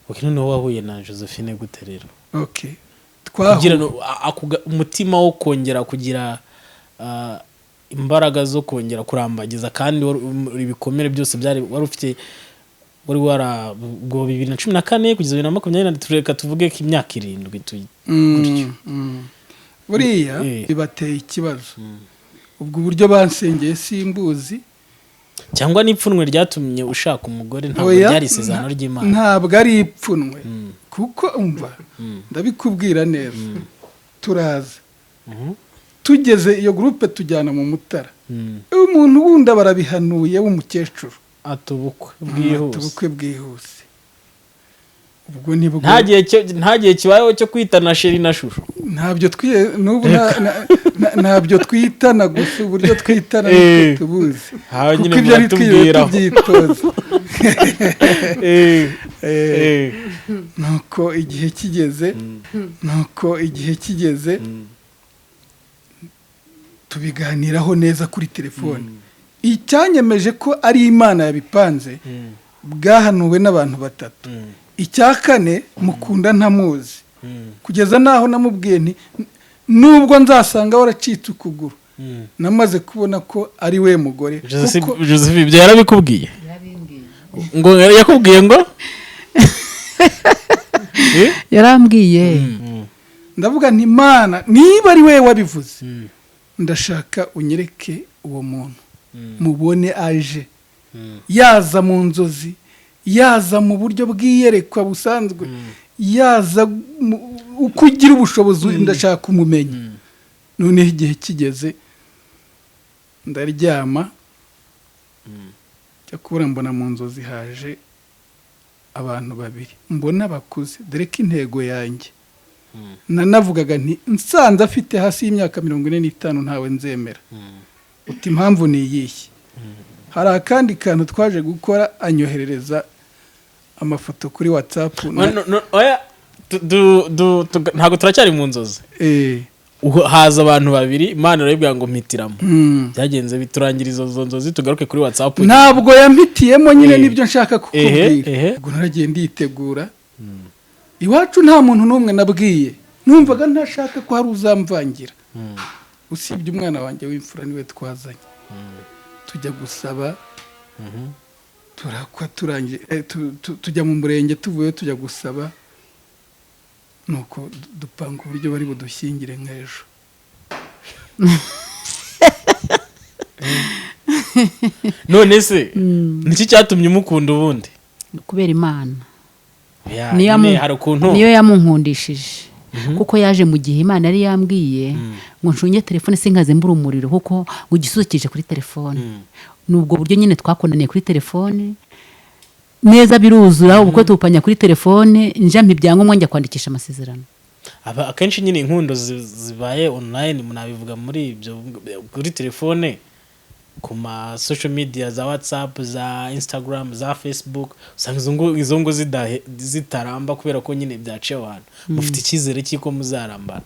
okay none wahuye na Josephine gute rero okay kugira umutima wo kongera kugira imbaraga zo kongera kurambagiza kandi ibikomere byose byari wari ufite wari warabwo 2014 kugeza 2020 tureka tuvuge ko imyaka 7 gutyo buriya bibateye ikibazo ubwo buryo bansengeye simbuzi cyangwa n'ipfunwe ryatumye ushaka umugore ntabwo byari isezerano ry'Imana ntabwo ari ipfunwe kuko umva ndabikubwira neza turaza tugeze iyo groupe tujyana mu Mutara umuntu wundi barabihanuye w'umukecuru atubukwe bwihuse ubwo nibwo ntagiye kibayeho cyo kwitana sheri na shusho ntabyo twitana gusa uburyo twitana tubuzi kuko ibyo ari tubyitoza nuko igihe kigeze tubiganiraho neza kuri telefone icyanyemeje ko ari Imana yabipanze bwahanuwe n'abantu batatu icya kane mukunda ntamuzi kugeza naho namubwiye nti nubwo nzasanga waracitse ukuguru namaze kubona ko ari we mugore Joseph ibyo yarabikubwiye ngo yakubwiye ngo yarambwiye ndavuga nti Imana niba ari we wabivuze ndashaka unyereke uwo muntu mubone aje yaza mu nzozi yaza mu buryo bw'iyerekwa busanzwe yaza ukugira ubushobozi ndashaka kumumenya none igihe kigeze ndaryama cyakura mbona mu nzozi haje abantu babiri mbona bakuze dore ko intego yanjye nanavugaga nti nsanze afite hasi y'imyaka 45 ntawe nzemera uti impamvu ni iyihe hari akandi kantu twaje gukora anyoherereza amafoto kuri WhatsApp oya ntago turacyari mu nzozi haza abantu babiri Imana irabibwira ngo mpitiramo byagenze biturangiriza izo nzozi tugaruke kuri WhatsApp ntabwo yampitiyemo nyine nibyo nshaka kukubwira ubwo naragiye nditegura iwacu nta muntu n'umwe nabwiye numvaga ntashaka ko hari uzamvangira usibye umwana wanjye w'imfura niwe twazanye tujya gusaba turakwa turangiye tujya mu murenge tuvuye tujya gusaba nuko dupanga uburyo bari budushyingire nk'ejo none se niki cyatumye umukunda ubundi kubera Imana niyo yamunkundishije kuko yaje mu gihe Imana yari yambwiye ngo nshunye telefone sinkaze mbura umuriro kuko ugisukije kuri telefone nubwo buryo nyine twakundaniye kuri telefone neza biruzura ubwo tupanya kuri telefone njampa ibyangombwa njya kwandikisha amasezerano akenshi nyine inkundo zibaye online munabivuga muri ibyo kuri telefone ku ma social media za WhatsApp za Instagram za Facebook usanga izo ngo zitaramba kubera ko nyine byaciye abantu mufite icyizere cy'iko muzarambana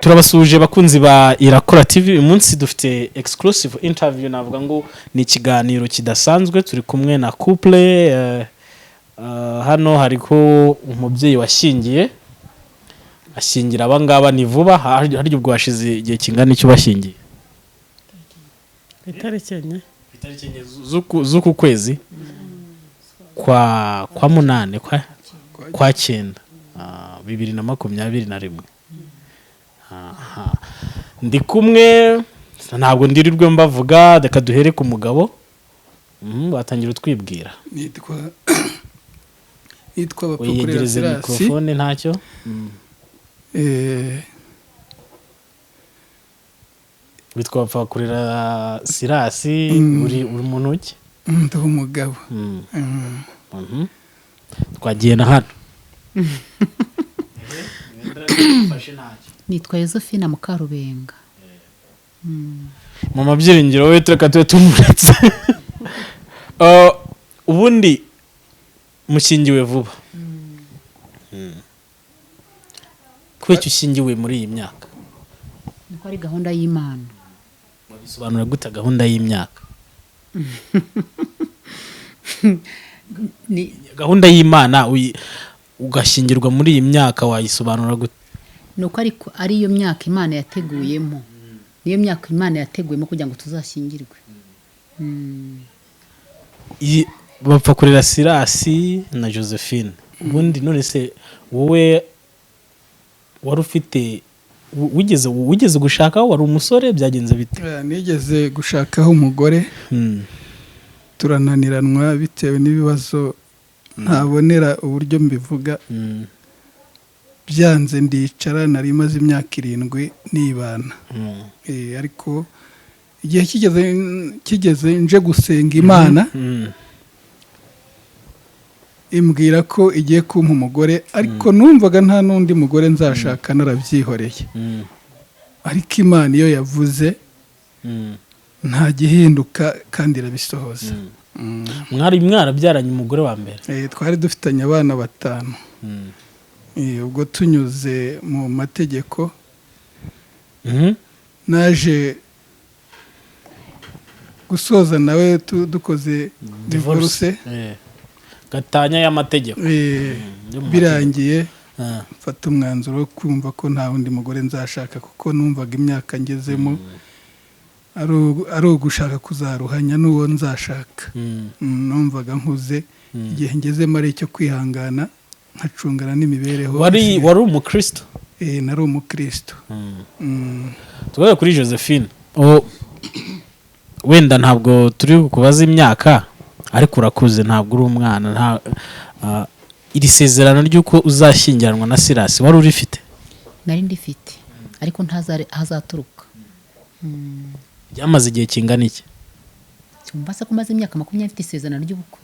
turabasuje bakunzi ba Irakora TV uyu munsi dufite exclusive interview navuga ngo ni ikiganiro kidasanzwe turi kumwe na couple hano hariko umubyeyi washingiye ashingira abangaba ni vuba hari ubwo washize igihe kingana icyo bashingiye itariki enye z'uku kwezi kwa 8 kwa 9 2021 ndi kumwe ntabwo ndirirwe mbavuga reka duhere ku mugabo batangira utwibwira yitwa bapokorera mikrofone ntacyo witwa bapokorera Sirasi uri umuntu uki ndi umugabo twagiye na hano nitwa Josephine Mukarubenga mama byiringiro we tureka tuwe tumuretse ubundi mushingiwe vuba kwecyo ushingiwe muri iyi myaka niko ari gahunda y'Imana wabisobanura gute gahunda y'imyaka gahunda y'Imana ugashyingirwa muri iyi myaka wayisobanura gute? nuko ariko ari yo myaka Imana yateguyemo, niyo myaka Imana yateguyemo kugira ngo tuzashyingirwe. Bapfa kurera Sirasi na Josephine. Ubundi none se wowe wari ufite wigeze gushakaho, wari umusore, byagenze bite? Nigeze gushakaho umugore turananiranwa bitewe n'ibibazo ntabonera uburyo mbivuga. Byanze ndicara, nari maze imyaka 7 nibana. Ariko igihe kigeze nje gusenga Imana, imbwira ko igiye kumpa umugore, ariko numvaga nta n'undi mugore nzashaka, narabyihoreye. Ariko Imana iyo yavuze nta gihinduka kandi irabisohoza. Mwari mwarabyaranye umugore wa mbere? Twari dufitanye abana 5. Ubwo tunyuze mu mategeko, naje gusoza nawe dukoze divorce, gatanya y'amategeko. Birangiye mfata umwanzuro wo kumva ko nta wundi mugore nzashaka, kuko numvaga imyaka ngezemo ari ugushaka kuzaruhanya n'uwo nzashaka. Numvaga nkuze, igihe ngezemo ari icyo kwihangana nkacungana n'imibereho. Wari umukristo? Nari umukristo. Tugaye kuri Josephine, wenda ntabwo turi kubaza imyaka, ariko urakuze, ntabwo uri umwana. Iri sezerano ry'uko uzashyingiranwa na Sirasi wari urifite? Nari ndifite, ariko ntazaturuka. Byamaze igihe kingana iki? Mbasa ko maze imyaka 20 mfite isezerano ry'ubukwe.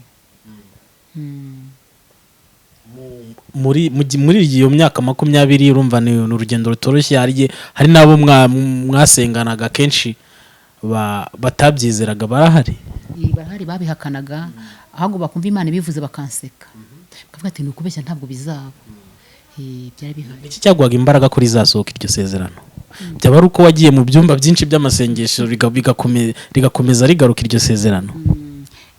Muri iyo myaka 20 urumva ni urugendo rutoroshye. Hari nabo mwasenganaga kenshi batabyizeraga? Barahari babihakanaga, ahubwo bakumva Imana ibivuze bakanseka, bakavuga ati nukubeshya ntabwo bizaba. Byari bihari. Iki cyagwaga imbaraga kuri zasohoka iryo sezerano? Byaba ari uko wagiye mu byumba byinshi by'amasengesho rigakomeza rigaruka iryo sezerano?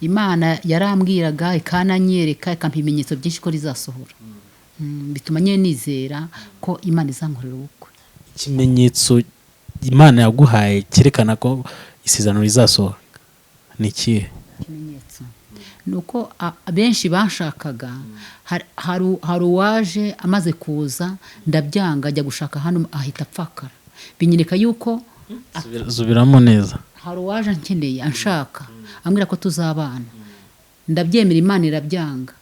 Imana yarambwiraga, ikananyereka, ikampa ibimenyetso byinshi ko rizasohora. Bituma nyine nizera ko Imana izankorera ubukwe. Ikimenyetso Imana yaguhaye cyerekana ko isezerano rizasohora ni ikihe? Ikimenyetso nuko abenshi bashakaga, hari uwaje amaze kuza ndabyanga, ajya gushaka hano ahita apfakara. Binyereka yuko zubiramo neza. Hari uwaje nkeneye anshaka, ambwira ko tuzabana, ndabyemera, Imana irabyanga.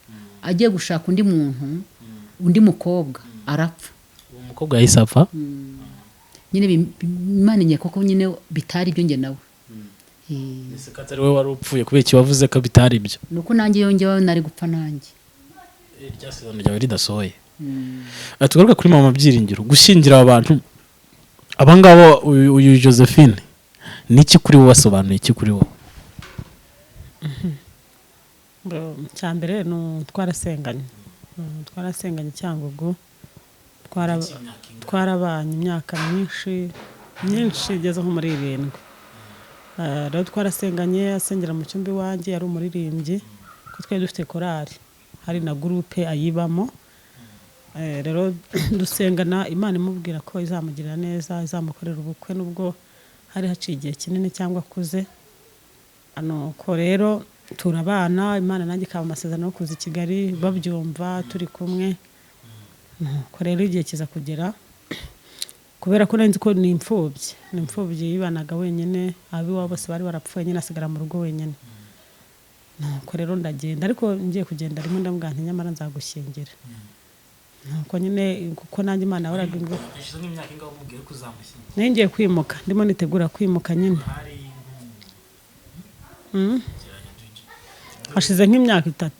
Agiye gushaka undi muntu, undi mukobwa, arapfa. Umukobwa yahise apfa? Nyine Imana inyeye koko nyine bitari ibyo nge nawe. Ese katari we wari upfuye kubera iki wavuze ko bitari ibyo? Nuko nanjye yongewe nari gupfa nanjye. Irya sezerano ryawe ridasohoye. Tugaruka kuri mama Byiringiro, gushyingira abantu abangabo. Uyu Josephine niki kuri wowe, wasobanuye iki kuri wowe? Cyambere no twarasenganye cyangwa ubwo twarabanye imyaka myinshi igeze nko muri 7. Rero twarasenganye, asengera mu cyumba iwanjye, yari umuririmbyi, ko twari dufite korali, hari na groupe ayibamo. Rero dusengana, Imana imubwira ko izamugirira neza, izamukorera ubukwe nubwo hari haciye igihe kinini cyangwa kuze. Ko rero turabana, Imana nanjye ikaba amasezerano yo kuza i Kigali, babyumva turi kumwe. Ko rero igihe kiza kugera, kubera ko nzi ko ni imfubyi yibanaga wenyine, abiwabo bose bari barapfuye, nyine asigara mu rugo wenyine. Ko rero ndagenda, ariko ngiye kugenda rimwe ndamubwira nti nyamara nzagushyingira. Ko nyine kuko nanjye Imana yahoraga ngo ngiye kwimuka, ndimo nitegura kwimuka nyine. Hashize nk'imyaka 3.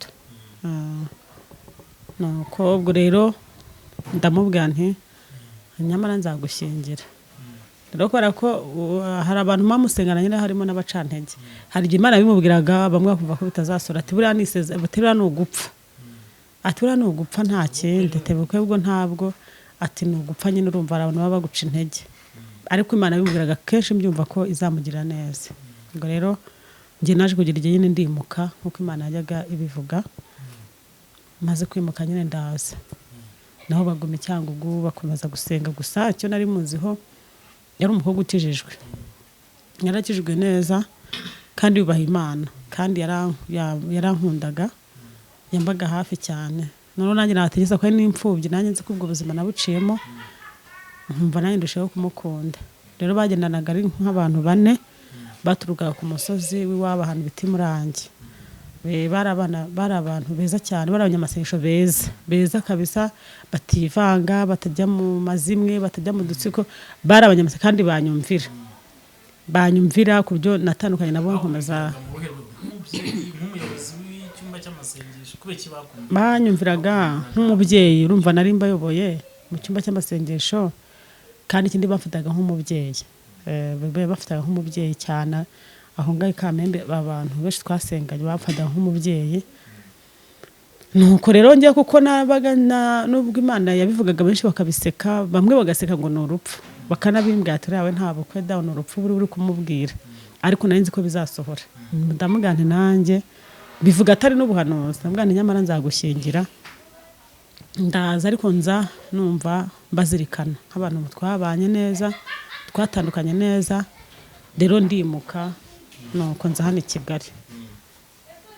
Nuko ubwo rero ndamubwira nti nyamara nzagushyingira. Rero kubera ko hari abantu bamusengana nyine, harimo n'abacantege. Hari igihe Imana bimubwiraga, bamwe bakumva ko bitazasora, ati buriya niseze, buriya ni ugupfa. Ati buriya ni ugupfa nta kindi, tebukwe ubwo ntabwo, ati ni ugupfa nyine. Urumva abantu baba baguca intege, ariko Imana bimubwiraga kenshi mbyumva ko izamugirira neza. Ubwo rero njye naje kugira igihe nyine ndimuka nk'uko Imana yajyaga ibivuga, maze kwimuka nyine ndaza naho baguma icyangugu bakomeza gusenga. Gusa icyo nari muziho yari umukobwa utijijwe, yarakijwe neza kandi yubaha Imana, kandi yarankundaga, yambaga hafi cyane. None nanjye nategeza ko ari n'imfubyi, nanjye nzi ko ubwo buzima nabuciyemo, nkumva nanjye ndushaho kumukunda. Rero bagendanaga ari nk'abantu 4 baturukaga ku musozi w'iwabo ahantu biti Murangi. Bari abantu beza cyane, bari abanyamasengesho beza kabisa, bativanga, batajya mu mazimwe, batajya mu dutsiko, bari abanyamasengesho kandi banyumvira ku byo natandukanye nabo nkomeza. Banyumviraga nk'umubyeyi, urumva nari mbayoboye mu cyumba cy'amasengesho, kandi ikindi bafataga nk'umubyeyi, bafataga nk'umubyeyi cyane. Aho ngaho Kamembe abantu benshi twasenganye bafataga nk'umubyeyi. Nuko rero njye kuko nabaga nubwo Imana yabivugaga benshi bakabiseka, bamwe bagaseka ngo ni urupfu, bakanabimbwira ati yawe nta bukwe dawe ni urupfu buri kumubwira, ariko nari nzi ko bizasohora. Ndamugana nanjye bivuga atari n'ubuhanuzi, ndamugana nyamara nzagushyingira. Ndaza ariko nza numva bazirikana nk'abantu twabanye neza, twatandukanye neza. Rero ndimuka nuko nza hano i Kigali.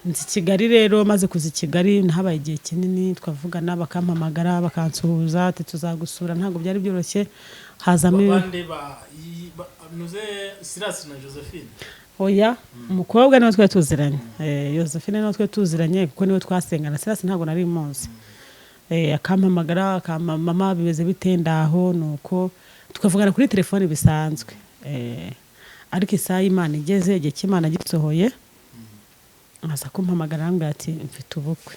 Nzi Kigali rero, maze kuza Kigali nahabaye igihe kinini, twavugana bakampamagara bakansuhuza ati tuzagusura. Ntabwo byari byoroshye, hazamo Silas na Josephine. Oya, umukobwa niwe twari tuziranye, Josephine niwe twari tuziranye kuko niwe twasengana. Silas ntabwo nari muzi. Akampamagara mama bimeze bitendaho, nuko tukavugana kuri telefone bisanzwe. Ariko isaha Imana igeze, igihe cy'Imana gisohoye, aza kumpamagara arambwira ati mfite ubukwe.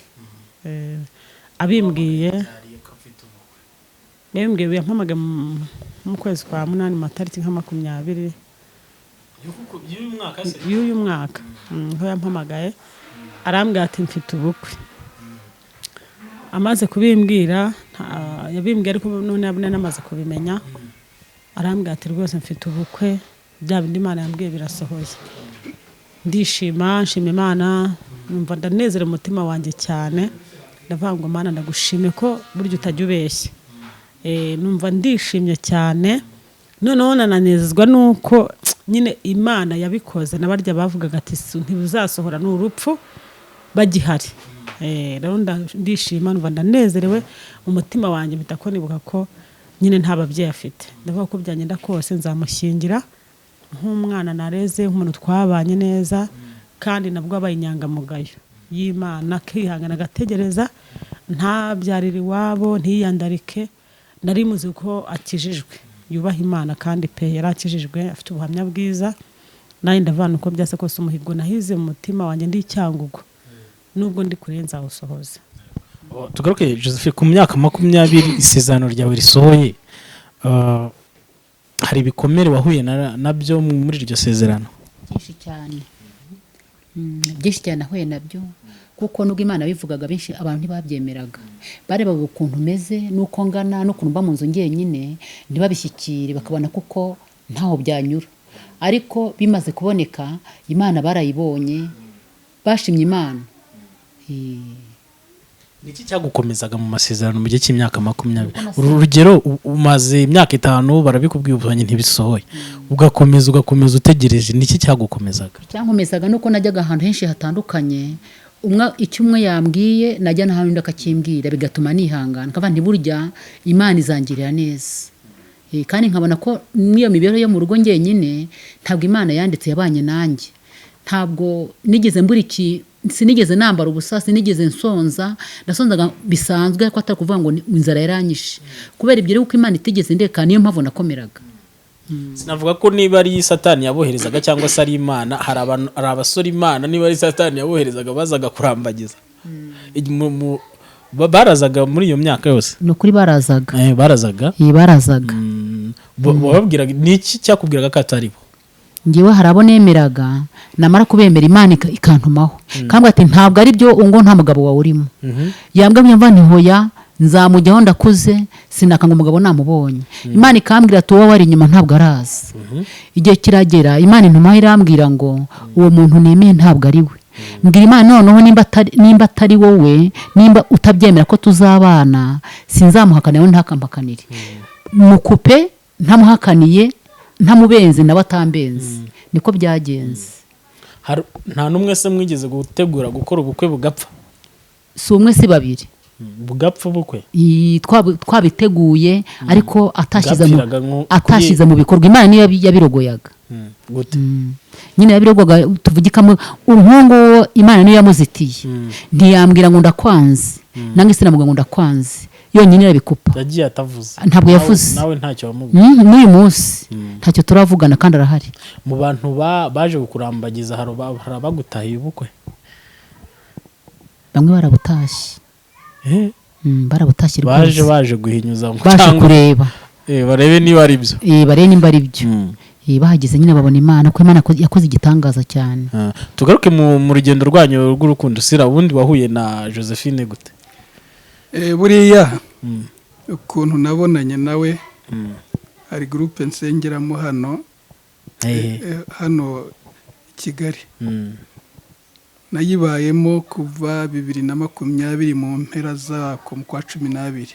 Abimbwiye yampamagaye mu kwezi kwa 8 matariki nka 20 y'uyu mwaka. Niho yampamagaye arambwira ati mfite ubukwe. Amaze kubimbwira, yabimbwiye ariko none yabone namaze kubimenya, arambwira ati rwose mfite ubukwe, bya bindi Imana yambwiye birasohoye. Ndishima, nshima Imana, numva ndanezera umutima wanjye cyane. Ndavuga ngo Imana ndagushime ko buryo utajya ubeshya. Numva ndishimye cyane. Noneho nananezezwa nuko nyine Imana yabikoze, nabarya bavugaga ati ntibizasohora n'urupfu bagihari. Rero ndishima, numva ndanezerewe umutima wanjye, mpita nibuka ko nyine nta babyeyi afite. Ndavuga ko byagenda kose nzamushyingira nk'umwana nareze, nk'umuntu twabanye neza, kandi nabwo abaye inyangamugayo y'Imana, akihangana agategereza, ntabyarira iwabo, ntiyandarike. Nari muzi ko akijijwe, yubaha Imana, kandi pe yarakijijwe, afite ubuhamya bwiza. Naye ndavana uko byase kose umuhigo nahize mu mutima wanjye ndi icyangugu, nubwo ndi kure nzawusohoza. Tugaruke Josephine, ku myaka 20 isezerano ryawe risohoye, hari ibikomere wahuye nabyo muri iryo sezerano? Byinshi cyane nahuye nabyo, kuko nubwo Imana bivugaga benshi abantu ntibabyemeraga. Barebaga ukuntu meze nuko ngana n'ukuntu mba mu nzu ngenyine, ntibabishyikire, bakabona kuko ntaho byanyura. Ariko bimaze kuboneka, Imana barayibonye, bashimye Imana. Niki cyagukomezaga mu masezerano mu gihe cy'imyaka 20? Urugero umaze imyaka 5 barabikubwiye ubanye ntibisohoye, ugakomeza utegereje. Niki cyagukomezaga? Cyankomezaga nuko najyaga ahantu henshi hatandukanye, icyo umwe yambwiye najya n'ahandi akakimbwira, bigatuma nihangana, nkaba ntiburya Imana izangirira neza. Kandi nkabona ko niyo mibero yo mu rugo ngenyine, ntabwo Imana yanditse yabanye nanjye. Ntabwo nigeze mbura sinigeze nambara ubusa, sinigeze nsonza, nasonzaga bisanzwe, ko atari kuvuga ngo inzara yaranyishe. Kubera ibyo rero uko Imana itigeze ndeka, niyo mpamvu nakomeraga. Sinavuga ko niba ari Satani yaboherezaga cyangwa se ari Imana. Hari abasore Imana niba ari Satani yaboherezaga bazaga kurambagiza. Barazaga muri iyo myaka yose? Nukuri barazaga. Barazaga? Barazaga. Bababwiraga niki cyakubwiraga ko atari bo? Ngewe harabo nemeraga, namara kubemera Imana ikantumaho. Kambwa ati ntabwo ari byo ngo nta mugabo wawe urimo. Yambwa myamva nti hoya, nzamujyaho ndakuze sinakanga umugabo namubonye. Imana ikambwira ati wowe wari inyuma ntabwo araza. Igihe kiragera Imana intuma irambwira ngo uwo muntu nimiye ntabwo ari we. Mbwira Imana noneho nimba atari wowe, nimba utabyemera ko tuzabana, sinzamuhakanira ntakampakanire. Mukupe ntamuhakaniye ntamubenze nawe atambenze. Niko byagenze. Nta numwe se mwigeze gutegura gukora ubukwe bugapfa? Si umwe si babiri. Bugapfa ubukwe? Twabiteguye ariko atashyize mu bikorwa. Imana niyo yabirogoyaga. Gute? Nyine yabirogoga tuvugikamo umuhungu Imana niyo yamuzitiye. Ntiyambwira ngo ndakwanze. Nange sinamuga ngo ndakwanze. Yonyine irabikupa. Yagiye atavuze. Ntabwo yavuze. Nawe ntacyo wamubwiye. N'uyu munsi ntacyo turavugana kandi arahari. Mu bantu baje kukurambagiza hari abagutahiye ubukwe? Bamwe barabutashye. Barabutashye rwose. Baje guhinyuza ngo baje kureba. Barebe niba ari byo. Barebe nimba ari byo. Bahageze nyine babona Imana ko Imana yakoze igitangaza cyane. Tugaruke mu rugendo rwanyu rw'urukundo. Sira ubundi wahuye na Josephine gute? Buriya ukuntu nabonanye nawe hari groupe nsengeramo hano Kigali. Nayibayemo kuva 2020 mu mpera zako mu kwa 12.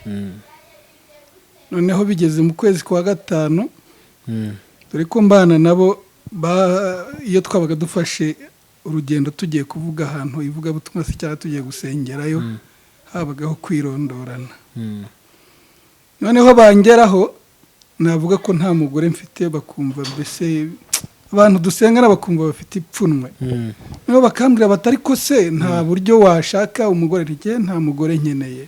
Noneho bigeze mu kwezi kwa gatanu dore ko mbana nabo iyo twabaga dufashe urugendo tugiye kuvuga ahantu ivuga butumwa se cyangwa tugiye gusengerayo habagaho kwirondorana. Noneho bangeraho navuga ko nta mugore mfite, bakumva mbese abantu dusengana bakumva bafite ipfunwe. Niho bakambwira batari ko se nta buryo washaka umugore rike, nta mugore nkeneye.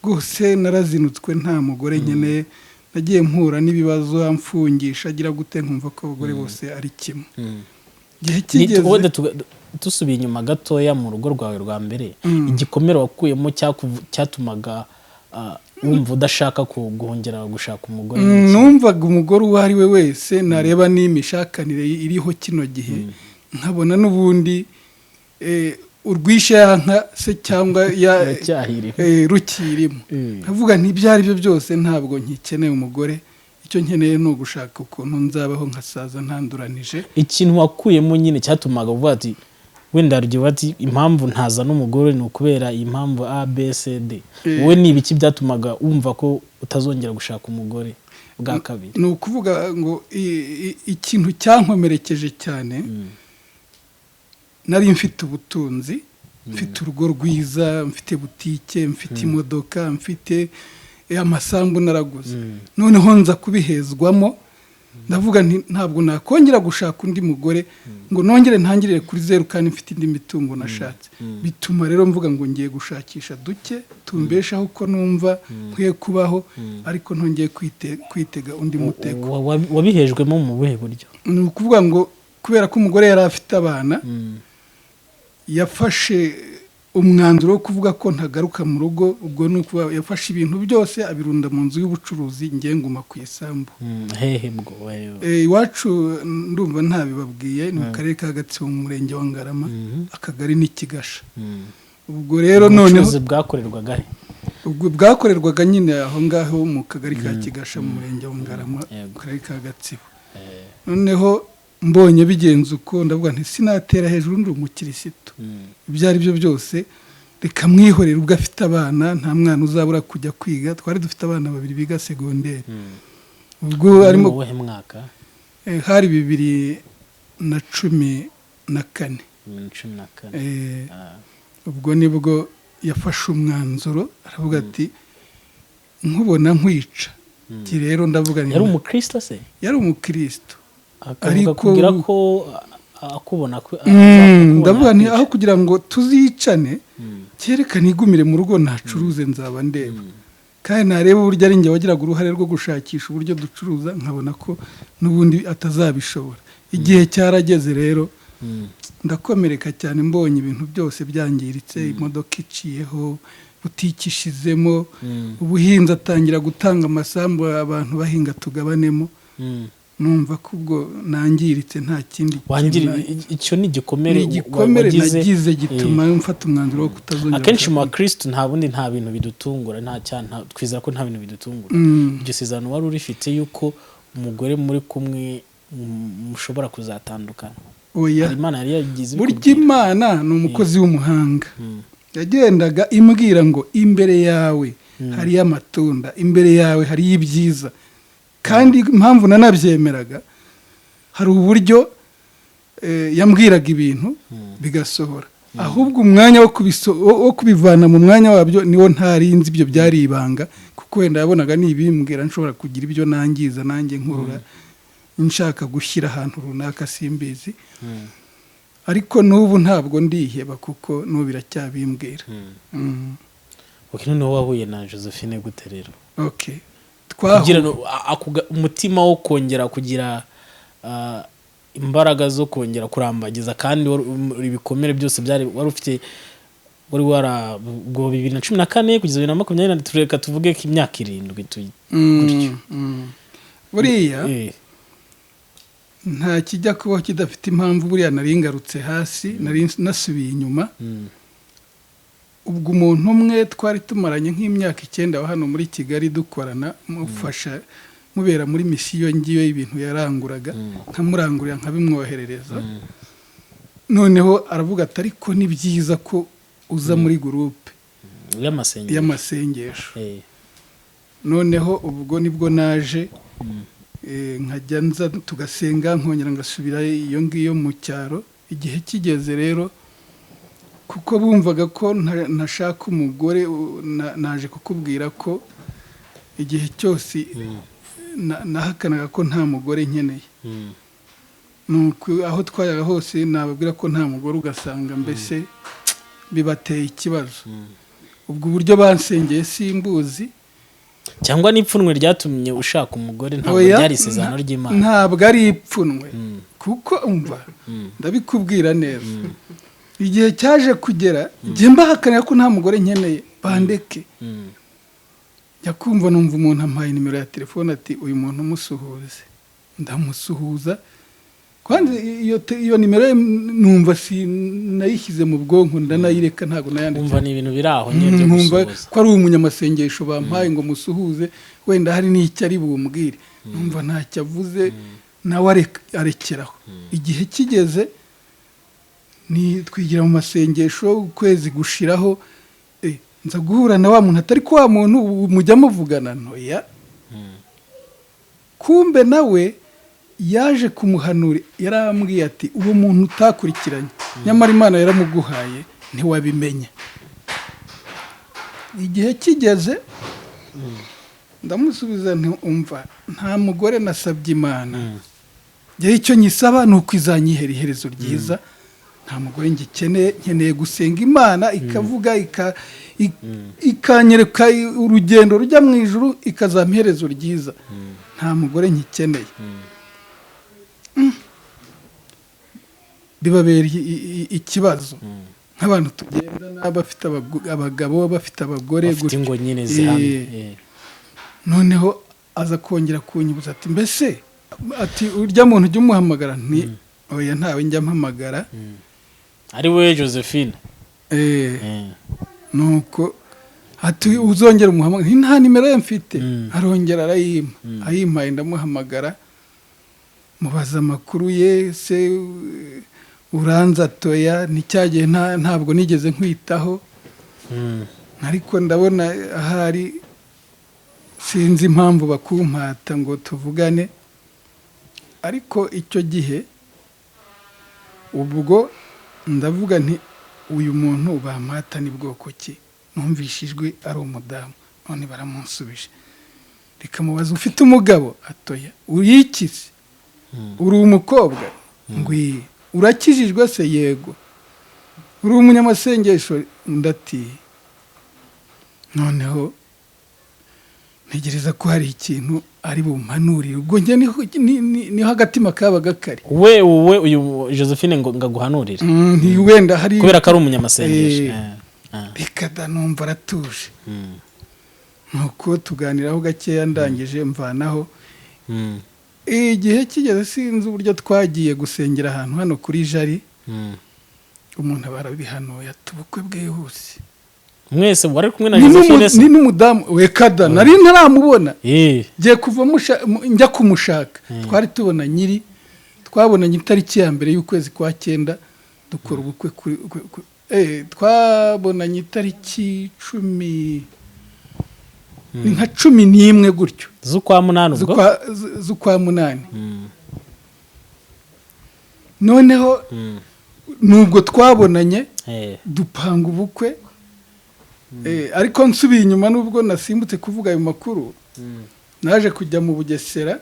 Gose narazinutswe nta mugore nkeneye. Nagiye mpura n'ibibazo amfungisha agira gute nkumva ko abagore bose ari kimwe. Gihe kigeze tusubiye inyuma gatoya mu rugo rwawe rwa mbere, igikomero wakuyemo cyatumaga wumva udashaka guhongera gushaka umugore? Numvaga umugore uwo ari we wese nareba n'imishakanire iriho kino gihe nkabona n'ubundi urwisha nka se cyangwa rukirimo. Nkavuga ntibyari byo byose ntabwo nkikeneye umugore. Icyo nkeneye no gushaka ukuntu nzabaho nkasaza ntanduranije. Ikintu wakuyemo nyine cyatumaga uvuga ati wenda aryo ati impamvu ntaza n'umugore ni ukubera impamvu ABCD. Wowe ni ibiki byatumaga wumva ko utazongera gushaka umugore bwa kabiri? Ni ukuvuga ngo ikintu cyankomerekeje cyane, nari mfite ubutunzi, mfite urugo rwiza, mfite butike, mfite imodoka, mfite amasambu naraguze. Noneho nza kubihezwamo ndavuga ntabwo nakongera gushaka undi mugore ngo nongere ntangirire kuri zero kandi mfite indi mitungo nashatse. Bituma rero mvuga ngo ngiye gushakisha duke tumbeshaho uko numva nkwiye kubaho, ariko ntongeye kwitega undi mutego. Wabihejwemo mu buhe buryo? Ni ukuvuga ngo kubera ko umugore yari afite abana, yafashe umwanzuro wo kuvuga ko ntagaruka mu rugo. Ubwo ni ukuvuga yafashe ibintu byose abirunda mu nzu y'ubucuruzi, ngenguma ku isambu. Hehe bwo iwacu ndumva ntabibabwiye, ni mu karere ka Gatsibo mu murenge wa Ngarama, akagari ni Kigasha. Ubwo rero noneho bwakorerwaga ubwo bwakorerwaga nyine aho ngaho mu kagari ka Kigasha mu murenge wa Ngarama mu karere ka Gatsibo. Noneho mbonye bigenze uko ndavuga nti sinatera hejuru ndi umukirisitu. Ibyo ari byo byose reka mwihorera. Ubwo afite abana nta mwana uzabura kujya kwiga. Twari dufite abana babiri biga segonderi. Ubwo arimo wowe mwaka hari 2014. Ubwo nibwo yafashe umwanzuro aravuga ati nkubona nkwica. Rero ndavuga yari umukristo se? Yari umukristo. Ariko kugira ko akubona ko ndavuga nti aho kugira ngo tuzicane cyerekana igumire mu rugo ntacuruze nzaba ndeba. Kandi nareba uburyo ari njye wagiraga uruhare rwo gushakisha uburyo ducuruza, nkabona ko n'ubundi atazabishobora. Igihe cyarageze rero ndakomereka cyane, mbonye ibintu byose byangiritse, imodoka iciyeho, butikishizemo, ubuhinzi atangira gutanga amasambu abantu bahinga tugabanemo. numva ko ubwo nangiritse nta kindi icyo ni igikomere nagize gituma mfata umwanzuro wo kutazongera. Akenshi mu bakristo nta bundi nta bintu bidutungura, twizera ko nta bintu bidutungura. Iryo sezerano wari urifite yuko umugore muri kumwe mushobora kuzatandukana. Oya, Imana yari yagize burya Imana ni umukozi w'umuhanga. Yagendaga imbwira ngo imbere yawe hari amatunda, imbere yawe hari ibyiza. Kandi impamvu nanabyemeraga, hari uburyo yambwiraga ibintu bigasohora. Ahubwo umwanya wo kubivana mu mwanya wabyo niwo ntarinzi, ibyo byari ibanga, kuko wenda yabonaga nibimbwira nshobora kugira ibyo nangiza nanjye nkurura nshaka gushyira ahantu runaka simbizi. Ariko n'ubu ntabwo ndiheba kuko n'ubu biracyabimbwira. Noneho wahuye na Josephine gute rero? Okay, kugira umutima wo kongera kugira imbaraga zo kongera kurambagiza, kandi ibikomere byose byari wari ufite, wari ubwo 2014 kugeza 2020, tureka tuvuge ko imyaka 7 gutyo. Buriya nta kijya kubaho kidafite impamvu. Buriya nari ngarutse hasi, nari nasubiye inyuma. Ubwo umuntu umwe twari tumaranye nk'imyaka 9 wa hano muri Kigali dukorana, mufasha mubera muri misiyo ngiyo y'ibintu yaranguraga, nkamurangurira nkabimwoherereza. Noneho aravuga ati ariko ni byiza ko uza muri groupe y'amasengesho. Noneho ubwo nibwo naje nkajya nza tugasenga, nkongera ngasubira iyo ngiyo mu cyaro. Igihe kigeze rero, kuko bumvaga ko ntashaka umugore, naje kukubwira ko igihe cyose nahakanaga ko nta mugore nkeneye. Nuko aho twayaga hose nababwira ko nta mugore, ugasanga mbese bibateye ikibazo. Ubwo uburyo bansengeye simbuzi, cyangwa n'ipfunwe ryatumye ushaka umugore, ntabwo byari isezerano ry'Imana. Ntabwo ari ipfunwe, kuko umva ndabikubwira neza. Igihe cyaje kugera njye mbahakanira ko nta mugore nkeneye, bandeke. Yakumva numva umuntu ampaye nimero ya telefone ati uyu muntu musuhuze. Ndamusuhuza, kandi iyo nimero numva nayishyize mu bwonko, ndanayireka ntago nayanditse. Umva ni ibintu biraho nyine byo gusuhuza. Ko ari umunyamasengesho bampaye ngo musuhuze, wenda hari n'icyo ari bumbwire. Numva ntacyo avuze, nawe arekeraho. Igihe kigeze ni twigira mu masengesho, ukwezi gushiraho, nza guhura na wa muntu atari ko wa muntu mujya muvugana ntoya. Kumbe nawe yaje kumuhanura, yarambwiye ati uwo muntu utakurikiranye, nyamara Imana yaramuguhaye ntiwabimenya. Igihe kigeze ndamusubiza nti umva, nta mugore nasabye Imana. Gihe icyo nyisaba ni uko izanyihera iherezo ryiza. Nta mugore nkeneye gusenga Imana ikavuga, ikanyereka urugendo rujya mu ijuru, ikazampa iherezo ryiza. Nta mugore nkeneye. Bibabera ikibazo nk'abantu tugenda, bafite abagabo, bafite abagore, bafite ingo nyine zihamye. Noneho aza kongera kunyibuza ati mbese ati urya muntu ujya umuhamagara? Nti oya, ntawe njya mpamagara. Ari we Josephine? Nuko ati uzongera umuhamagara? Nta nimero ye mfite. Arongera arayimpa, ayimpaye ndamuhamagara, mubaza amakuru ye. Se uranza toya, nicyagiye ntabwo nigeze nkwitaho. Ariko ndabona ahari sinzi impamvu bakumpata ngo tuvugane. Ariko icyo gihe ubwo ndavuga nti uyu muntu bampata ni bwoko ki? Numvishijwe ari umudamu, none baramunsubije. Reka mubaza ufite umugabo? Atoya. Uyikize? Uri umukobwa? Ngwi. Urakijijwe se? Yego. Uri umunyamasengesho? Ndati. Noneho ntegereza ko hari ikintu ari bumpanurire. Ubwo njye niho agatima kabaga kari. Wowe uyu Josephine ngo ngaguhanurire? Nti wenda hari, kubera ko ari umunyamasengesho. Bikada numva aratuje. Nuko tuganiraho gakeya, ndangije mvanaho. igihe kigeze sinzi uburyo twagiye gusengera ahantu hano kuri jari umuntu barabihanuye ati ubukwe bwihuse mwese wari kumwe na Josephine ni n'umudamu we kada nari ntaramubona giye kuva njya kumushaka twari tubona twabonanye itariki ya mbere y'ukwezi kwa 9 dukora ubukwe twabonanye itariki 10 ni nka 11 gutyo z'ukwa 8 ubwo z'ukwa 8 noneho nubwo twabonanye dupanga ubukwe ariko nsubiye inyuma nubwo nasimbutse kuvuga ayo makuru naje kujya mu Bugesera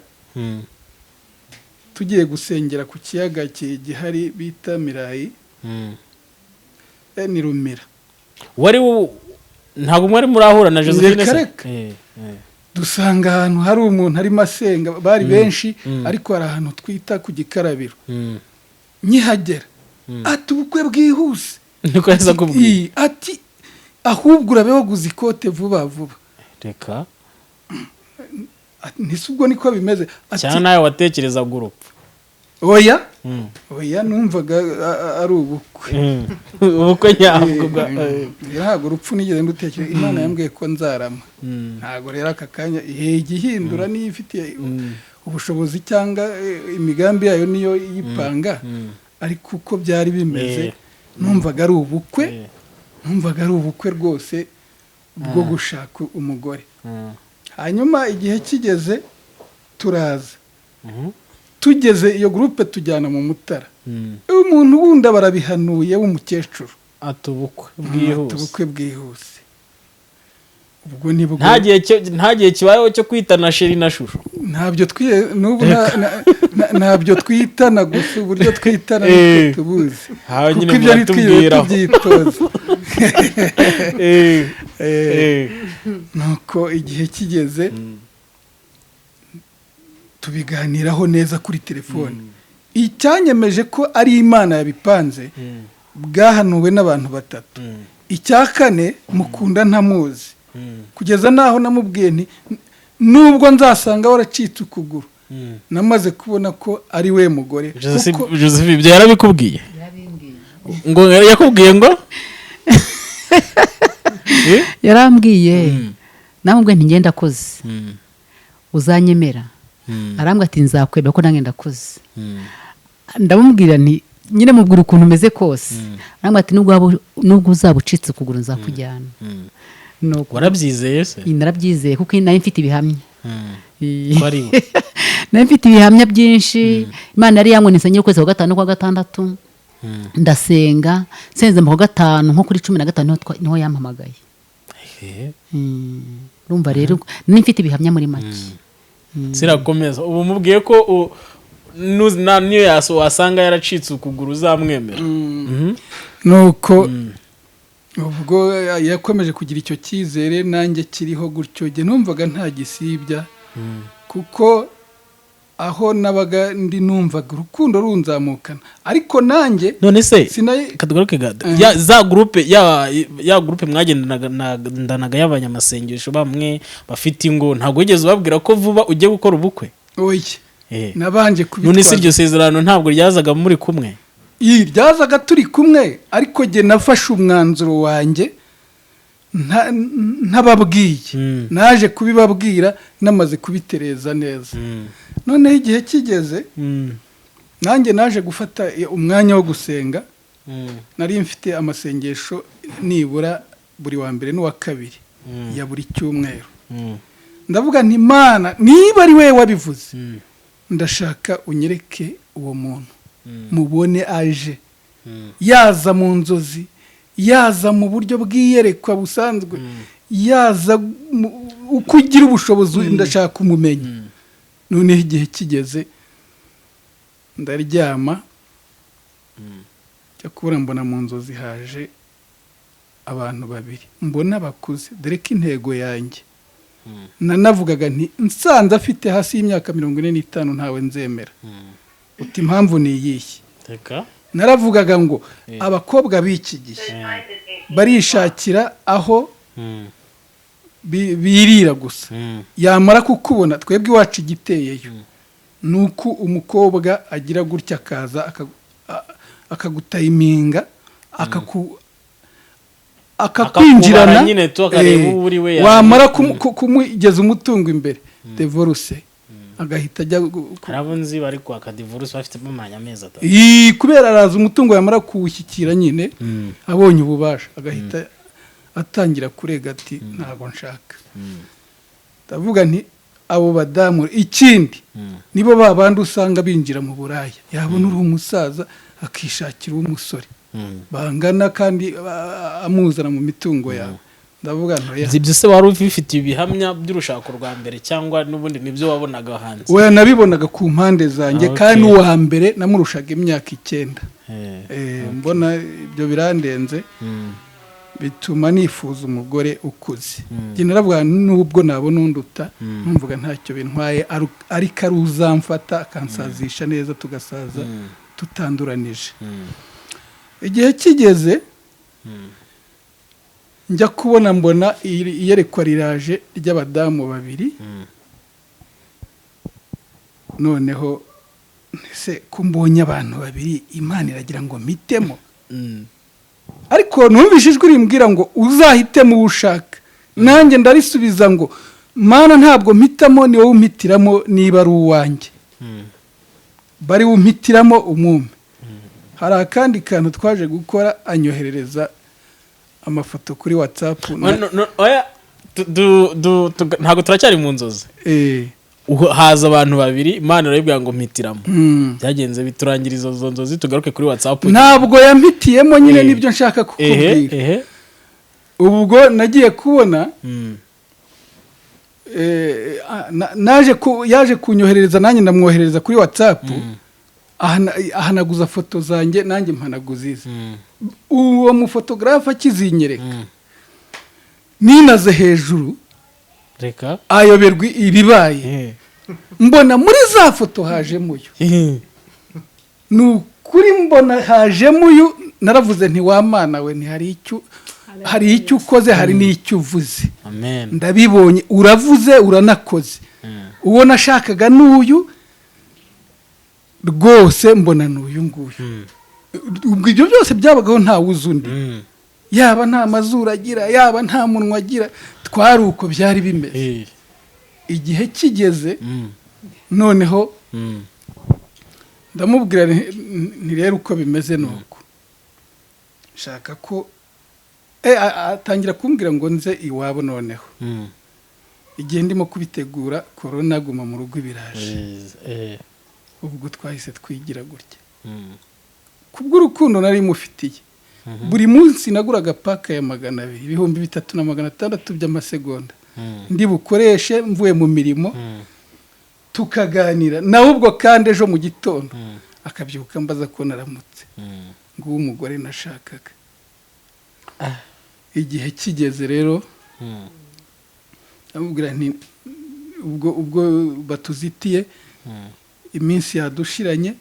tugiye gusengera ku kiyaga gihari bita Mirayi ni Rumira wari ntabwo mwari murahura na Josephine dusanga ahantu hari umuntu arimo asenga bari benshi ariko hari ahantu twita ku gikarabiro nyihagera ati ubukwe bwihuse niko yaza kubwira ati ahubwo urabe waguze ikote vuba vuba reka nisubwo niko bimeze cyane nawe watekereza gurupfa oya numvaga ari ubukwe ubukwe nyabwo ntabwo urupfu nigeze ndutekereza Imana yambwiye ko nzarama ntabwo rero aka kanya igihindura niyo ifitiye ubushobozi cyangwa imigambi yayo niyo yipanga ariko uko byari bimeze numvaga ari ubukwe rwose bwo gushaka umugore hanyuma igihe kigeze turaza tugeze iyo groupe tujyana mu Mutara umuntu wundi barabihanuye w'umukecuru ubukwe bwihuse ubwo nibwo nta gihe kibayeho cyo kwitana sheri na shusho ntabyo twitana gusa uburyo twitana tubuzi kuko ibyo ari tubyitoza nuko igihe kigeze tubiganiraho neza kuri telefone icyanyemeje ko ari Imana yabipanze bwahanuwe n'abantu 3 icya 4 mukunda ntamuzi kugeza naho namubwiye nti nubwo nzasanga waracitse ukuguru namaze kubona ko ari we mugore Joseph ibyo yarabikubwiye ngo yakubwiye ngo yarambwiye namubwiye nti ngenda koze uzanyemera arambwa ati nzakwemera ko nange ndakoze ndamubwira nti nyine mubwira ukuntu umeze kose arambwa ati nubwo uzabucitse ukuguru nzakujyana warabyizeye se narabyizeye kuko nari mfite ibihamya nari mfite ibihamya byinshi Imana yari yanyweye insengero ukwezi kwa 5 kwa 6 ndasenga senze mu kwa 5 nko kuri 15 niho yampamagaye urumva rero nari mfite ibihamya muri make sirakomeza ubu mubwiye ko niyo wasanga yaracitse ukuguru uzamwemera nuko ubwo yakomeje kugira icyo cyizere nanjye kiriho gutyo nge numvaga nta gisibya kuko aho nabaga ndi numvaga urukundo runzamukana ariko nanjye none se katugaruke ya groupe mwagendanaga y'abanyamasengesho bamwe bafite ingo ntabwo wigeze ubabwira ko vuba ugiye gukora ubukwe nabanje kubitwara none se iryo sezerano ntabwo ryazaga muri kumwe ryazaga turi kumwe ariko nge nafashe umwanzuro wanjye ntababwiye naje kubibabwira namaze kubitereza neza noneho igihe kigeze nanjye naje gufata umwanya wo gusenga nari mfite amasengesho nibura buri wa mbere n'uwa kabiri ya buri cyumweru ndavuga nti Imana niba ari we wabivuze ndashaka unyereke uwo muntu mubone aje yaza mu nzozi yaza mu buryo bw'iyerekwa busanzwe yaza uko ugira ubushobozi ndashaka kumumenya noneho igihe kigeze ndaryama cyakubura mbona mu nzozi haje abantu 2 mbona bakuze dore ko intego yanjye nanavugaga nti nsanze afite hasi y'imyaka 45 ntawe nzemera uti impamvu ni iyihe naravugaga ngo abakobwa b'iki gihe barishakira aho birira gusa yamara kukubona twebwe iwacu igiteyeyo nuko umukobwa agira gutya akaza akagutayiminga akakwinjirana nyine tu akareba uwo uri we wamara kumugeza umutungo imbere divorce agahita ajya harabunzi bari kwaka divorce bafite amanya amezi atatu kubera araza umutungo yamara kuwushyikira nyine abonye ububasha agahita atangira kurega ati ntabwo nshaka ndavuga nti abo badamu ikindi nibo babandi usanga binjira mu buraya yabona uri umusaza akishakira umusore bangana kandi amuzana mu mitungo yawe ndavuga ntoya ibyo se wari ufite ibihamya by'urushako rwa mbere cyangwa n'ubundi nibyo wabonaga hanze we nabibonaga ku mpande zanjye kandi uwa mbere namurushaga imyaka 9 mbona ibyo birandenze bituma nifuza umugore ukuze njye naravuga nubwo nabona unduta numvuga ntacyo bintwaye ariko ari uzamfata akansazisha neza tugasaza tutanduranije igihe kigeze njya kubona mbona iyerekwa riraje ry'abadamu babiri noneho se kumbonye abantu babiri Imana iragira ngo mitemo ariko numvise ijwi rimbwira ngo uzahitemo uwo ushaka nanjye ndarisubiza ngo Mana ntabwo mpitamo ni wowe umpitiramo niba ari uwanjye bari umpitiramo umwume hari akandi kantu twaje gukora anyoherereza amafoto kuri WhatsApp ntabwo turacyari mu nzozi haza abantu babiri Imana irabibwira ngo mpitiramo byagenze biturangiriza izo nzozi tugaruke kuri WhatsApp ntabwo yampitiyemo nyine nibyo nshaka kukubwira ubwo nagiye kubona yaje kunyoherereza nanjye ndamwoherereza kuri WhatsApp ahanaguza foto zanjye nanjye mpanaguza izi uwo mufotogarafe akizinyereka ninaze hejuru reka ayoberwa ibibaye mbona muri za foto hajemo uyu nukuri mbona hajemo uyu naravuze nti wa Mana we hari icyo ukoze hari n'icyo uvuze ndabibonye uravuze uranakoze uwo nashakaga n'uyu rwose mbona n'uyu nguyu ubwo ibyo byose byabagaho ntawe uzi undi yaba nta mazuru agira yaba nta munwa agira twari uko byari bimeze igihe kigeze noneho ndamubwira nti rero uko bimeze nuko nshaka ko atangira kumbwira ngo nze iwabo noneho igihe ndimo kubitegura korona guma mu rugo ibiraje ubwo twahise twigira gutya kubw'urukundo nari mufitiye buri munsi naguraga paka ya 200 ibihumbi 3,600 by'amasegonda ndi bukoreshe mvuye mu mirimo tukaganira nawe ubwo kandi ejo mu gitondo akabyuka mbaza ko naramutse ngo umugore nashakaga igihe kigeze rero amubwira nti ubwo batuzitiye iminsi yadushiranye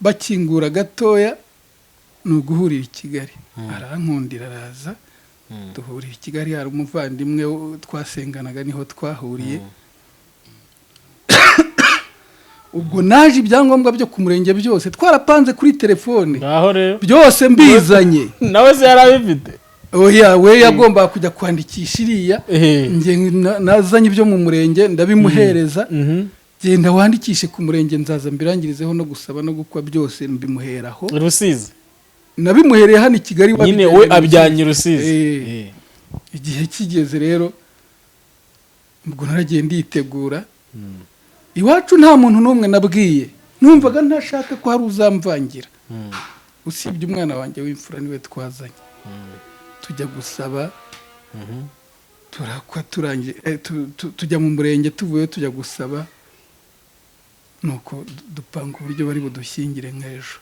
bakingura gatoya nuguhurira i Kigali arankundira araza duhurira i Kigali hari umuvandimwe twasenganaga niho twahuriye ubwo naje ibyangombwa byo ku murenge byose twarapanze kuri telefone byose mbizanye nawe se yarabifite oya we yagomba kujya kwandikisha iriya nge nazanye ibyo mu murenge ndabimuhereza genda wandikishe ku murenge nzaza mbirangirizeho no gusaba no gukwa byose mbimuheraho Rusizi nabimuhereye hano i Kigali nyine we abyanye Rusizi igihe kigeze rero ubwo naragiye nditegura iwacu nta muntu n'umwe nabwiye numvaga ntashaka ko hari uzamvangira usibye umwana wanjye w'imfura niwe twazanye tujya gusaba turakwa turangiye tujya mu murenge tuvuye tujya gusaba nuko dupanga uburyo bari budushyingire nk'ejo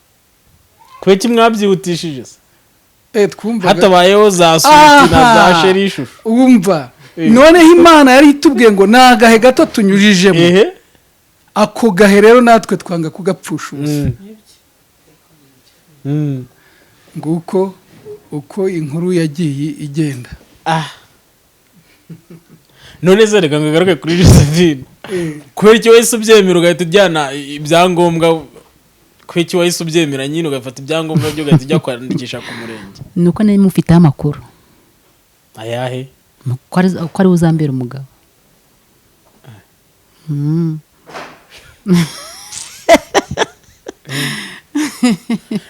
kweki mwabyihutishije se twumvaga hatabayeho za suti na za sherishu wumva noneho Imana yari itubwiye ngo nagahe gato tunyujijemo ako gahe rero natwe twanga kugapfusha ubusa nguko uko inkuru yagiye igenda none se reka ngagaruke kuri Josephine kubera icyo wese ubyemera ugahita ujyana ibyangombwa kubera icyo wese ubyemera nyine ugafata ibyangombwa byo ugahita ujya kwandikisha ku murenge nuko nari mufiteho amakuru ayahe ko ari uzambera umugabo.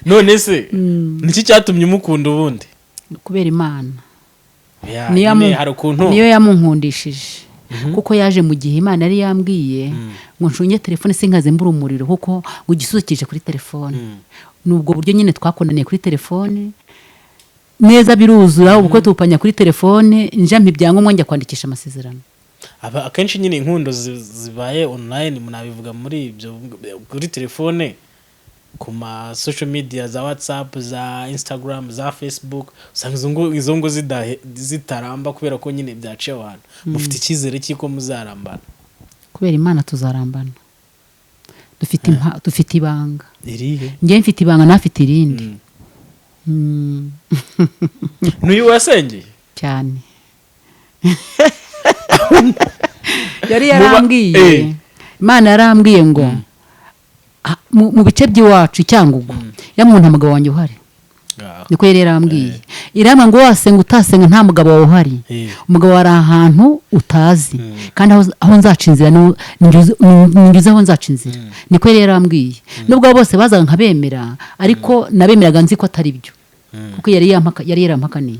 none se niki cyatumye umukunda ubundi? Kubera Imana niyo yamunkundishije kuko yaje mu gihe Imana yari yambwiye ngo nshunye telefone sinkaze mbura umuriro kuko ngo igisukije kuri telefone. Nubwo buryo nyine twakundaniye kuri telefone neza biruzura ubukwe tupanya kuri telefone njampa ibyangombwa njya kwandikisha amasezerano. Akenshi nyine inkundo zibaye online munabivuga muri ibyo kuri telefone ku ma social media za WhatsApp za Instagram za Facebook usanga izo ngo zitaramba kubera ko nyine byaciye abantu. Mufite icyizere cy'iko muzarambana? Kubera Imana tuzarambana. Dufite ibanga. Irihe? Njye mfite ibanga nafite irindi. Nuyu wasengeye cyane. Yari yarambwiye Imana yarambwiye ngo mu bice by'iwacu cyangwa yamuntu umugabo wanjye uhari. Niko yari yarambwiye. Irama ngo wasenga utasenga nta mugabo wawe uhari. Umugabo ari ahantu utazi kandi aho nzacinzira ningize aho nzacinzira. Niko yari yarambwiye. Nubwo bose bazaga nkabemera ariko nabemeraga nzi ko atari byo. Kuko yari yarampakaniye.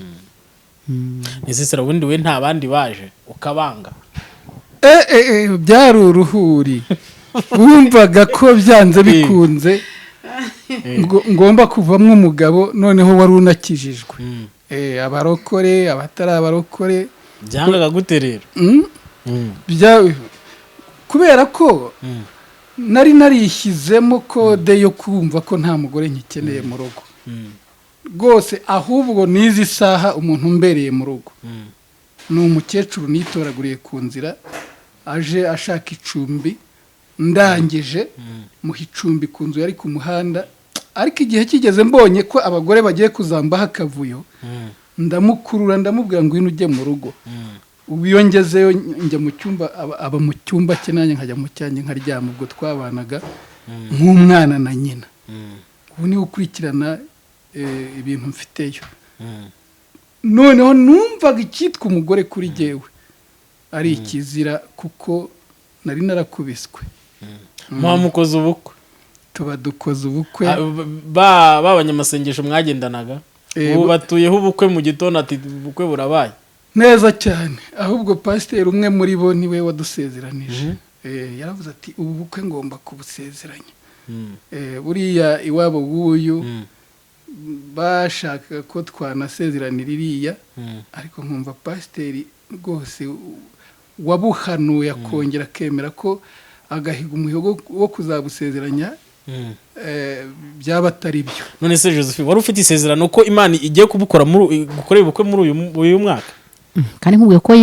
Nizisira ubundi we nta bandi baje ukabanga. Byari uruhuri. Wumvaga ko byanze bikunze ngomba kuvamwo umugabo noneho wari unakijijwe. Abarokore abatari abarokore byangaga gute rero? Kubera ko nari narishyizemo kode yo kumva ko nta mugore nkikeneye mu rugo rwose, ahubwo n'izi saha umuntu umbereye mu rugo ni umukecuru nitoraguriye ku nzira aje ashaka icumbi, ndangije muha icumbi ku nzu yari ku muhanda, ariko igihe kigeze mbonye ko abagore bagiye kuzambaho akavuyo ndamukurura ndamubwira ngo ino ujye mu rugo. Ubu iyo ngezeyo njya mu cyumba, aba mu cyumba cye nanjye nkajya mu cyanjye nkaryama. Ubwo twabanaga nk'umwana na nyina. Ubu niwe ukurikirana ibintu mfiteyo. Noneho numvaga icyitwa umugore kuri jyewe ari ikizira kuko nari narakubiswe. Mukoze ubukwe? Tuba dukoze ubukwe. Babanyamasengesho mwagendanaga ubu batuyeho ubukwe mu gitondo ati ubukwe burabaye neza cyane. Ahubwo pasiteri umwe muri bo niwe wadusezeranije. Yaravuze ati ubu bukwe ngomba kubusezeranya. Buriya iwabo w'uyu bashaka ko twanasezeranira iriya, ariko nkumva pasiteri rwose wabuhanuye akongera akemera ko agahiga umuhigo wo kuzabusezeranya byaba atari byo. None se Josephine wari ufite isezerano ko Imana igiye gukorera ubukwe muri uyu mwaka? Kandi nkubwiye ko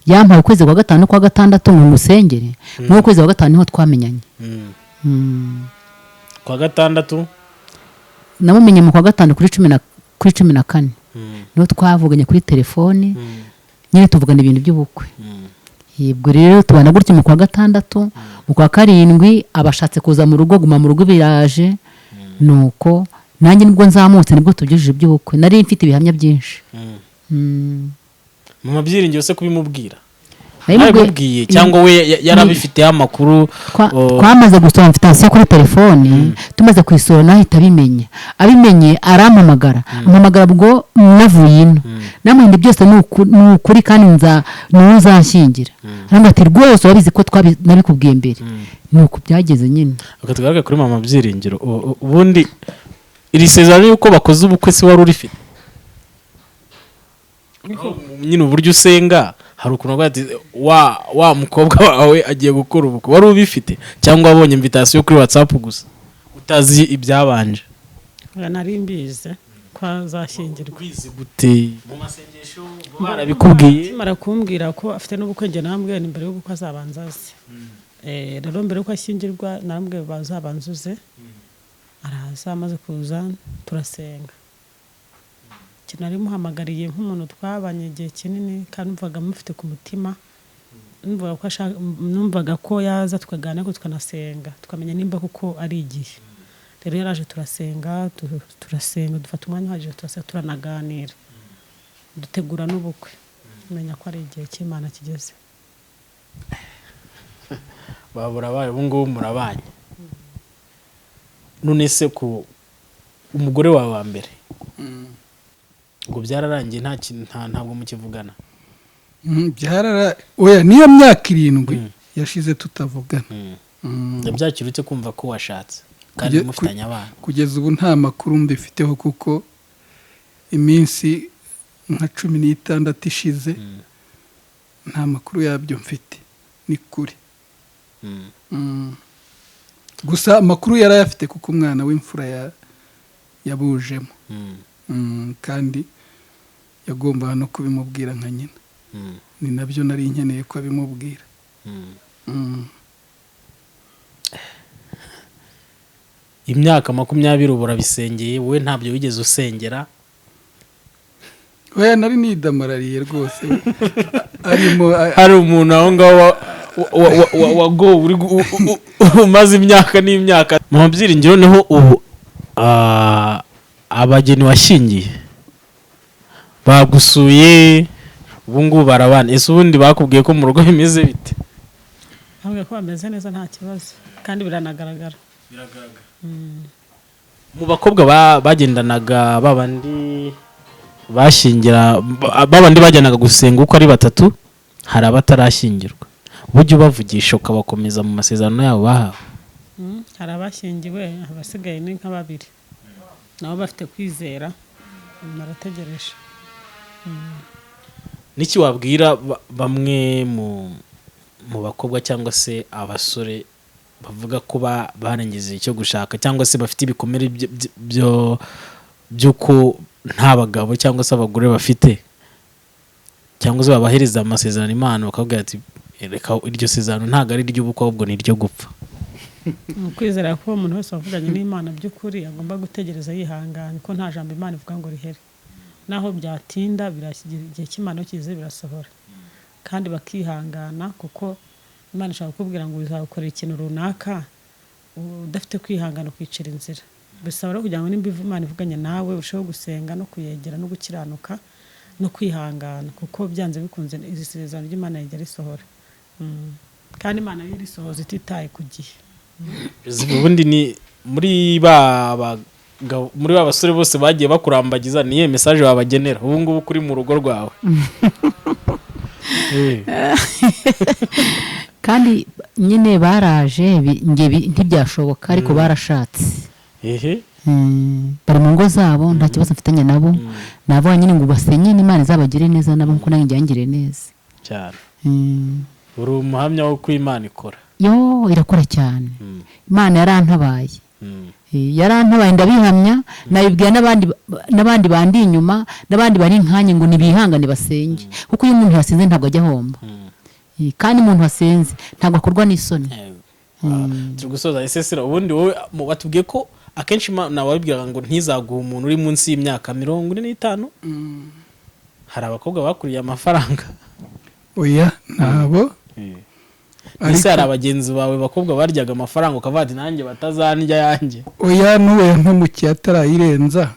yampaye ukwezi kwa gatanu kwa gatandatu mu musengere, mu kwezi kwa gatanu niho twamenyanye. Kwa gatandatu namumenye mu kwa gatanu kuri 14 niho twavuganye kuri telefone nyine tuvugana ibintu by'ubukwe. Yebwo rero tubana gutyo mu kwa gatandatu, mu kwa karindwi abashatse kuza mu rugo, guma mu rugo biraje. Nuko nanjye nibwo nzamutse nibwo tubyujije by'ubukwe. Nari mfite ibihamya byinshi. Mu mabyiringiro se kubimubwira nabibwiye cyangwa we yarabifiteho amakuru? Twamaze gusoma invitation kuri telefone, tumaze kwisora nahita abimenye arampamagara. Ampamagara bwo navuye ino namwe byose ni ukuri kandi nuzashyingira. Aramba ati rwose wabizi ko nabikubwiye mbere. Nuko byageze nyine. Akatugaruka kuri mama byiringiro. Ubundi iri sezerano yuko bakoze ubukwe si wari urifite? Nyine uburyo usenga hari ukuntu avuga ati wa mukobwa wawe agiye gukora ubukwe, wari ubifite cyangwa wabonye invitation kuri WhatsApp gusa utazi ibyabanje? Nari mbize ko azashyingirwa. Kwizi gute mu masengesho barabikubwiye? Mara kumbwira ko afite n'ubukwe nge nambwiye imbere y'ubukwe azabanza aze. Rero mbere yuko ashyingirwa nambwiye bazabanzuze, araza amaze kuza turasenga. Nari muhamagariye nk'umuntu twabanye igihe kinini kandi mvaga mufite ku mutima numvaga ko yaza tukaganira ko tukanasenga tukamenya nimba kuko ari igihe rero yaraje turasenga dufata umwanya uhagije turanaganira dutegura n'ubukwe menya ko ari igihe cy'Imana kigeze babura bayo ubu ngubu murabanye none se ku umugore wawe wa mbere ngo byararangiye ntabwo mukivugana oya niyo myaka 7 yashize tutavugana byakirutse kumva ko washatse kandi mufitanye abana kugeza ubu nta makuru mbifiteho kuko iminsi nka 16 ishize nta makuru yabyo mfite ni kuri gusa amakuru yarayafite kuko umwana w'imfura yabujemo kandi yagombaga no kubimubwira nka nyina ni nabyo nari nkeneye ko abimubwira imyaka 20 ubura bisengeye wowe ntabyo wigeze usengera oya nari nidamarariye rwose arimo hari umuntu aho ngaho wago umaze imyaka n'imyaka mu byiringiro niho ubu abageni washingiye bagusuye ubu ngubu barabana ese ubundi bakubwiye ko mu rugo bimeze bite ahubwo ko bameze neza nta kibazo kandi biranagaragara mu bakobwa bagendanaga babandi bashingira babandi bajyanaga gusenga uko ari 3 hari abatarashyingirwa buryo bavugisha ukabakomeza mu masezerano yabo bahawe hari abashyingiwe abasigaye ni nka 2 nabo bafite kwizera barategereje niki wabwira bamwe mu bakobwa cyangwa se abasore bavuga ko barengeze icyo gushaka cyangwa se bafite ibikomere by'uko nta bagabo cyangwa se abagore bafite cyangwa se babahereza amasezerano Imana bakabwira ati reka iryo sezerano ntago ari ry'ubukwe ahubwo ni iryo gupfa kwizera ko umuntu wese wavuganye n'Imana by'ukuri agomba gutegereza yihangana ko nta jambo Imana ivuga ngo rihere naho byatinda birashyira igihe cy'Imana kize birasohora kandi bakihangana kuko Imana ishaka kukubwira ngo uzakorera ikintu runaka udafite kwihangana kwicira inzira bisaba rero kugira ngo nimba Imana ivuganye nawe urusheho gusenga no kuyegera no gukiranuka no kwihangana kuko byanze bikunze izi sezerano ry'Imana rijya risohora kandi Imana yo risohoza ititaye ku gihe ubundi ni muri ba basore bose bagiye bakurambagiza niye message wabagenera ubu ngubu kuri mu rugo rwawe kandi nyine baraje ntibyashoboka ariko barashatse bari mu ngo zabo nta kibazo mfitanye nabo nabo nyine ngo basenye n'Imana izabagire neza nabo nkuko nanjye njyangire neza cyane uri umuhamya wo ko Imana ikora yo irakora cyane Imana yarantabaye ndabihamya nabibwira n'abandi bandi inyuma n'abandi bari nkanye ngo nibihangane basenge kuko iyo umuntu yasenze ntabwo ajya homba kandi umuntu wasenze ntabwo akorwa n'isoni turi gusoza isesera ubundi wowe batubwiye ko akenshi nawe wabibwiraga ngo ntizaguha umuntu uri munsi y'imyaka 45 hari abakobwa bakuriye amafaranga oya ntabo ese hari abagenzi bawe bakobwa baryaga amafaranga ukavati nanjye batazandya yanjye oya nuwe ntamukiye atarayirenza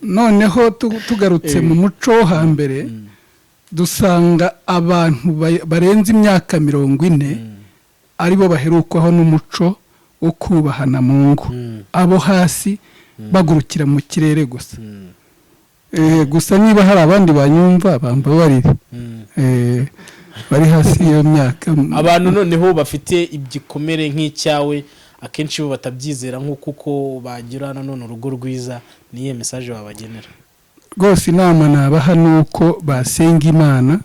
noneho tugarutse mu muco wo hambere dusanga abantu barenze imyaka 40 aribo baherukwaho n'umuco wo kubahana mu ngo abo hasi bagurukira mu kirere gusa gusa niba hari abandi banyumva bambabarire bari hasi iyo myaka abantu noneho bafite igikomere nk'icyawe akenshi bo batabyizera nk'uko bagira none urugo rwiza niye message wabagenera rwose inama nabaha nuko basenga Imana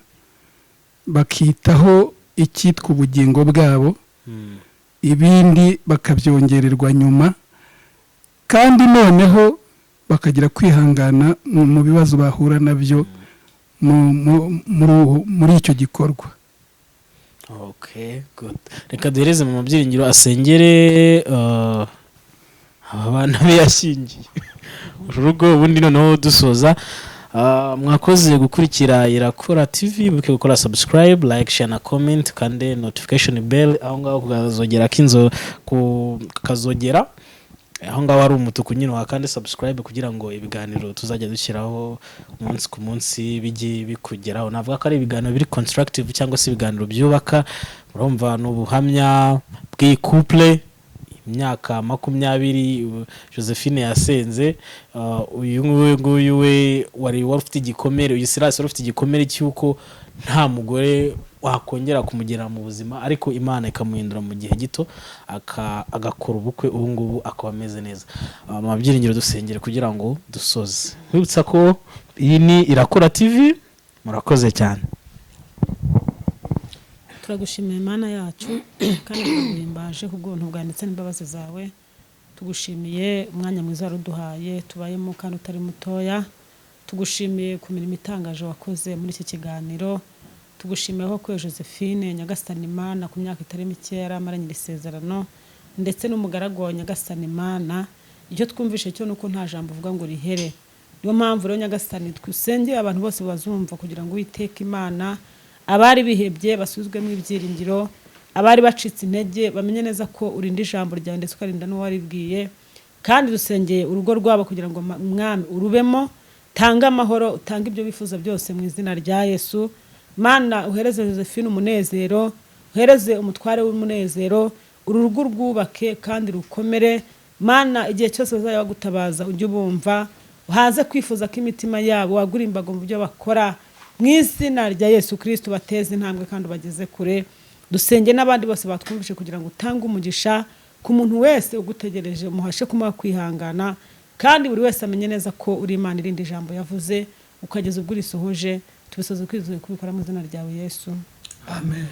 bakitaho icyitwa ubugingo bwabo ibindi bakabyongererwa nyuma kandi noneho bakagira kwihangana mu bibazo bahura nabyo muri icyo gikorwa. Okay, good. Reka duhereze mu mabyiringiro asengere abana be yashingiye urugo ubundi noneho dusoza mwakoze gukurikira Irakora TV, buke gukora subscribe, like, share na comment kandi notification bell aho ngaho kugazogera kinzo kukazogera aho ngaho ari umutuku nyine wa kandi subscribe kugira ngo ibiganiro tuzajya dushyiraho umunsi ku munsi bijye bikugeraho. Navuga ko ari ibiganiro biri constructive cyangwa se ibiganiro byubaka. Murumva n'ubuhamya bw'icouple imyaka 20 Josephine yasenze, uyu nguyu we wari ufite igikomere, uyu Silas wari ufite igikomere cyuko nta mugore wakongera kumugera mu buzima, ariko Imana ikamuhindura mu gihe gito agakora ubukwe, ubu ngubu akaba ameze neza. Amabyiringiro dusengere kugira ngo dusoze. Mwibutsa ko iyi ni Irakora TV. Murakoze cyane. Turagushimiye Imana yacu kandi turaguhimbaje kubw'ubuntu bwanditse n'imbabazi zawe. Tugushimiye umwanya mwiza waruduhaye tubayemo kandi utari mutoya. Tugushimiye ku mirimo itangaje wakoze muri iki kiganiro. Tugushimiye ko Josephine Nyagasani Imana ku myaka itari mike yaramaranye isezerano ndetse n'umugaragu wa Nyagasani Imana. Icyo twumvishe cyo nuko nta jambo uvuga ngo rihere. Niyo mpamvu rero Nyagasani twusengeye abantu bose bazumva kugira ngo Uwiteka Imana abari bihebye basuzwemo ibyiringiro, abari bacitse intege bamenye neza ko urinda ijambo ryawe ndetse ukarinda n'uwaribwiye, kandi dusengeye urugo rwabo kugira ngo Mwami urubemo, tanga amahoro, utanga ibyo bifuza byose mu izina rya Yesu. Mana uhereze Josephine umunezero, uhereze umutware w'umunezero, urugo rwubake kandi rukomere. Mana igihe cyose bazajya bagutabaza ujye ubumva, uhaze kwifuza ko imitima yabo wagura imbago mu byo bakora. Mu izina rya Yesu Kristo bateze intambwe kandi bageze kure. Dusenge n'abandi bose batwumvishe kugira ngo utange umugisha ku muntu wese ugutegereje, umuhashe kumuha kwihangana, kandi buri wese amenye neza ko uri Imana irindi ijambo yavuze ukageza ubwo risohoje. Tubisoze kwizeye kubikora mu izina ryawe Yesu. Amen.